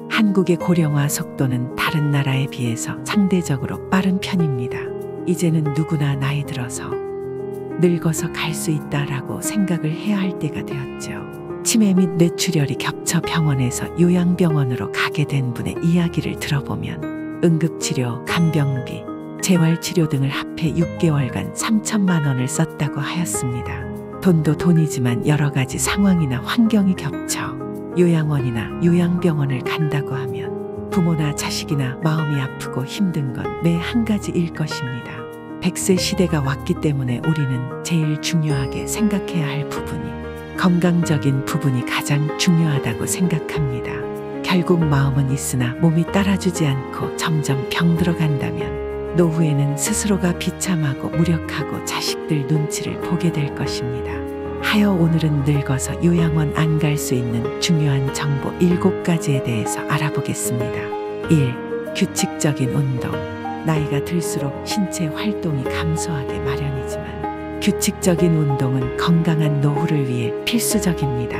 한국의 고령화 속도는 다른 나라에 비해서 상대적으로 빠른 편입니다. 이제는 누구나 나이 들어서 늙어서 갈 수 있다라고 생각을 해야 할 때가 되었죠. 치매 및 뇌출혈이 겹쳐 병원에서 요양병원으로 가게 된 분의 이야기를 들어보면 응급치료, 간병비, 재활치료 등을 합해 6개월간 3천만 원을 썼다고 하였습니다. 돈도 돈이지만 여러 가지 상황이나 환경이 겹쳐 요양원이나 요양병원을 간다고 하면 부모나 자식이나 마음이 아프고 힘든 건 매 한 가지일 것입니다. 100세 시대가 왔기 때문에 우리는 제일 중요하게 생각해야 할 부분이 건강적인 부분이 가장 중요하다고 생각합니다. 결국 마음은 있으나 몸이 따라주지 않고 점점 병들어 간다면 노후에는 스스로가 비참하고 무력하고 자식들 눈치를 보게 될 것입니다. 하여 오늘은 늙어서 요양원 안 갈 수 있는 중요한 정보 7가지에 대해서 알아보겠습니다. 1. 규칙적인 운동. 나이가 들수록 신체 활동이 감소하게 마련이지만 규칙적인 운동은 건강한 노후를 위해 필수적입니다.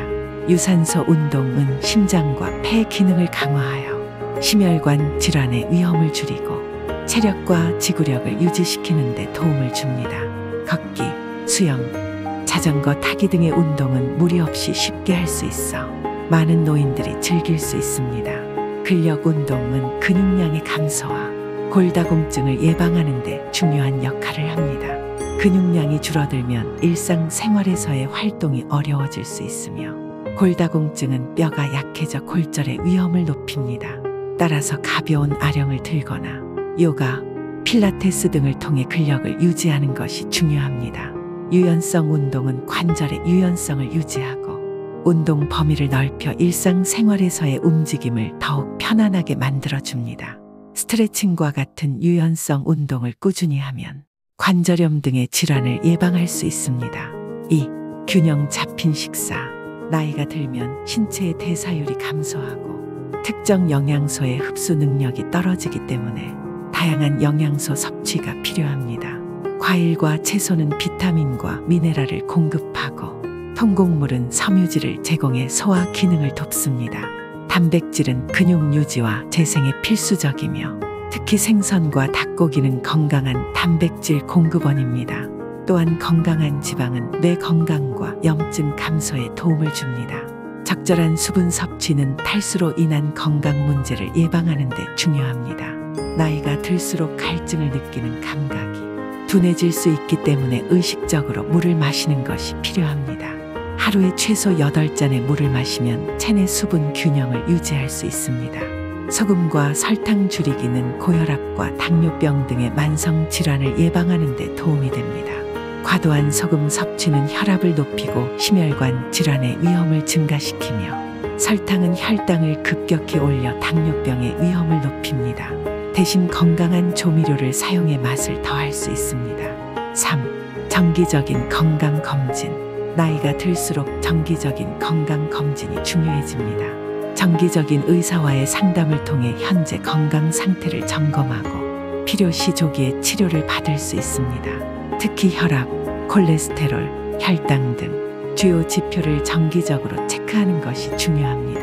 유산소 운동은 심장과 폐 기능을 강화하여 심혈관 질환의 위험을 줄이고 체력과 지구력을 유지시키는 데 도움을 줍니다. 걷기, 수영, 자전거 타기 등의 운동은 무리 없이 쉽게 할 수 있어 많은 노인들이 즐길 수 있습니다. 근력 운동은 근육량의 감소와 골다공증을 예방하는 데 중요한 역할을 합니다. 근육량이 줄어들면 일상생활에서의 활동이 어려워질 수 있으며 골다공증은 뼈가 약해져 골절의 위험을 높입니다. 따라서 가벼운 아령을 들거나 요가, 필라테스 등을 통해 근력을 유지하는 것이 중요합니다. 유연성 운동은 관절의 유연성을 유지하고 운동 범위를 넓혀 일상생활에서의 움직임을 더욱 편안하게 만들어줍니다. 스트레칭과 같은 유연성 운동을 꾸준히 하면 관절염 등의 질환을 예방할 수 있습니다. 2. 균형 잡힌 식사. 나이가 들면 신체의 대사율이 감소하고 특정 영양소의 흡수 능력이 떨어지기 때문에 다양한 영양소 섭취가 필요합니다. 과일과 채소는 비타민과 미네랄을 공급하고 통곡물은 섬유질을 제공해 소화 기능을 돕습니다. 단백질은 근육 유지와 재생에 필수적이며 특히 생선과 닭고기는 건강한 단백질 공급원입니다. 또한 건강한 지방은 뇌 건강과 염증 감소에 도움을 줍니다. 적절한 수분 섭취는 탈수로 인한 건강 문제를 예방하는 데 중요합니다. 나이가 들수록 갈증을 느끼는 감각이 둔해질 수 있기 때문에 의식적으로 물을 마시는 것이 필요합니다. 하루에 최소 8잔의 물을 마시면 체내 수분 균형을 유지할 수 있습니다. 소금과 설탕 줄이기는 고혈압과 당뇨병 등의 만성 질환을 예방하는 데 도움이 됩니다. 과도한 소금 섭취는 혈압을 높이고 심혈관 질환의 위험을 증가시키며 설탕은 혈당을 급격히 올려 당뇨병의 위험을 높입니다. 대신 건강한 조미료를 사용해 맛을 더할 수 있습니다. 3. 정기적인 건강검진. 나이가 들수록 정기적인 건강검진이 중요해집니다. 정기적인 의사와의 상담을 통해 현재 건강 상태를 점검하고 필요시 조기에 치료를 받을 수 있습니다. 특히 혈압, 콜레스테롤, 혈당 등 주요 지표를 정기적으로 체크하는 것이 중요합니다.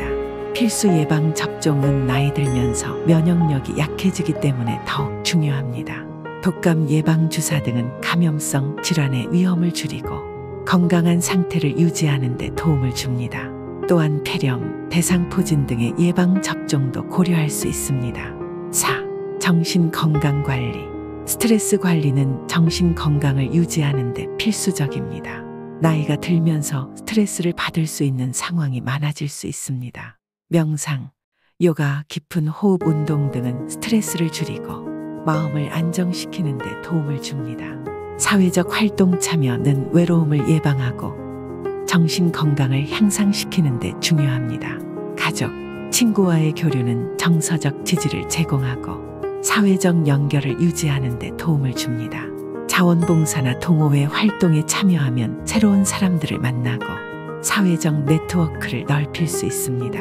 필수 예방 접종은 나이 들면서 면역력이 약해지기 때문에 더욱 중요합니다. 독감 예방 주사 등은 감염성 질환의 위험을 줄이고 건강한 상태를 유지하는 데 도움을 줍니다. 또한 폐렴, 대상포진 등의 예방 접종도 고려할 수 있습니다. 4. 정신 건강 관리. 스트레스 관리는 정신 건강을 유지하는 데 필수적입니다. 나이가 들면서 스트레스를 받을 수 있는 상황이 많아질 수 있습니다. 명상, 요가, 깊은 호흡 운동 등은 스트레스를 줄이고 마음을 안정시키는 데 도움을 줍니다. 사회적 활동 참여는 외로움을 예방하고 정신 건강을 향상시키는 데 중요합니다. 가족, 친구와의 교류는 정서적 지지를 제공하고 사회적 연결을 유지하는 데 도움을 줍니다. 자원봉사나 동호회 활동에 참여하면 새로운 사람들을 만나고 사회적 네트워크를 넓힐 수 있습니다.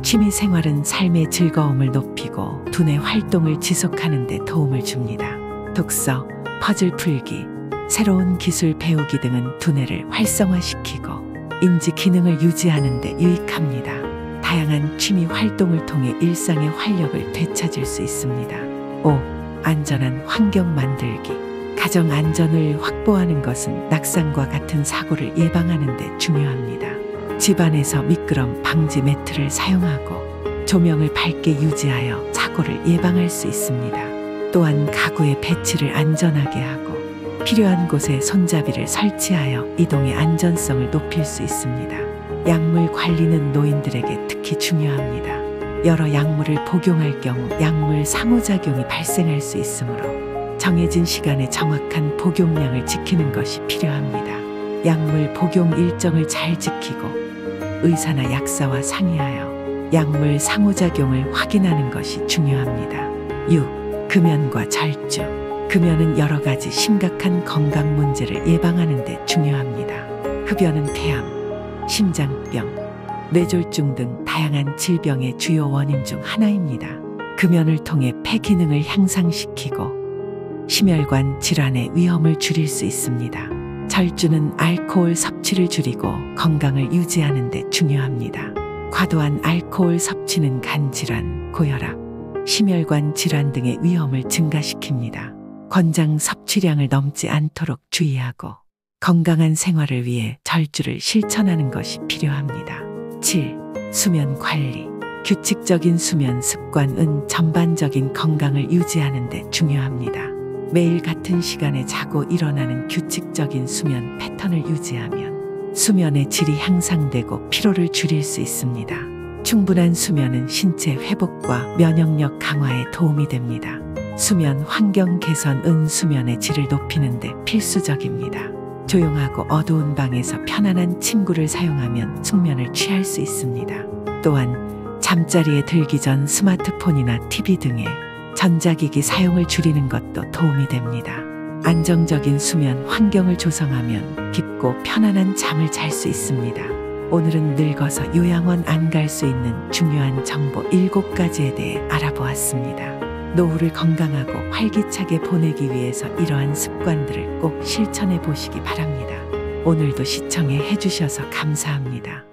취미생활은 삶의 즐거움을 높이고 두뇌 활동을 지속하는 데 도움을 줍니다. 독서, 퍼즐 풀기, 새로운 기술 배우기 등은 두뇌를 활성화시키고 인지 기능을 유지하는 데 유익합니다. 다양한 취미 활동을 통해 일상의 활력을 되찾을 수 있습니다. 5. 안전한 환경 만들기. 가정 안전을 확보하는 것은 낙상과 같은 사고를 예방하는 데 중요합니다. 집안에서 미끄럼 방지 매트를 사용하고 조명을 밝게 유지하여 사고를 예방할 수 있습니다. 또한 가구의 배치를 안전하게 하고 필요한 곳에 손잡이를 설치하여 이동의 안전성을 높일 수 있습니다. 약물 관리는 노인들에게 특히 중요합니다. 여러 약물을 복용할 경우 약물 상호작용이 발생할 수 있으므로 정해진 시간에 정확한 복용량을 지키는 것이 필요합니다. 약물 복용 일정을 잘 지키고 의사나 약사와 상의하여 약물 상호작용을 확인하는 것이 중요합니다. 6. 금연과 절주. 금연은 여러 가지 심각한 건강 문제를 예방하는 데 중요합니다. 흡연은 폐암, 심장병, 뇌졸중 등 다양한 질병의 주요 원인 중 하나입니다. 금연을 통해 폐 기능을 향상시키고 심혈관 질환의 위험을 줄일 수 있습니다. 절주는 알코올 섭취를 줄이고 건강을 유지하는 데 중요합니다. 과도한 알코올 섭취는 간 질환, 고혈압, 심혈관 질환 등의 위험을 증가시킵니다. 권장 섭취량을 넘지 않도록 주의하고 건강한 생활을 위해 절주를 실천하는 것이 필요합니다. 7. 수면 관리. 규칙적인 수면 습관은 전반적인 건강을 유지하는 데 중요합니다. 매일 같은 시간에 자고 일어나는 규칙적인 수면 패턴을 유지하면 수면의 질이 향상되고 피로를 줄일 수 있습니다. 충분한 수면은 신체 회복과 면역력 강화에 도움이 됩니다. 수면 환경 개선은 수면의 질을 높이는 데 필수적입니다. 조용하고 어두운 방에서 편안한 침구를 사용하면 숙면을 취할 수 있습니다. 또한 잠자리에 들기 전 스마트폰이나 TV 등의 전자기기 사용을 줄이는 것도 도움이 됩니다. 안정적인 수면 환경을 조성하면 깊고 편안한 잠을 잘 수 있습니다. 오늘은 늙어서 요양원 안 갈 수 있는 중요한 정보 7가지에 대해 알아보았습니다. 노후를 건강하고 활기차게 보내기 위해서 이러한 습관들을 꼭 실천해 보시기 바랍니다. 오늘도 시청해 주셔서 감사합니다.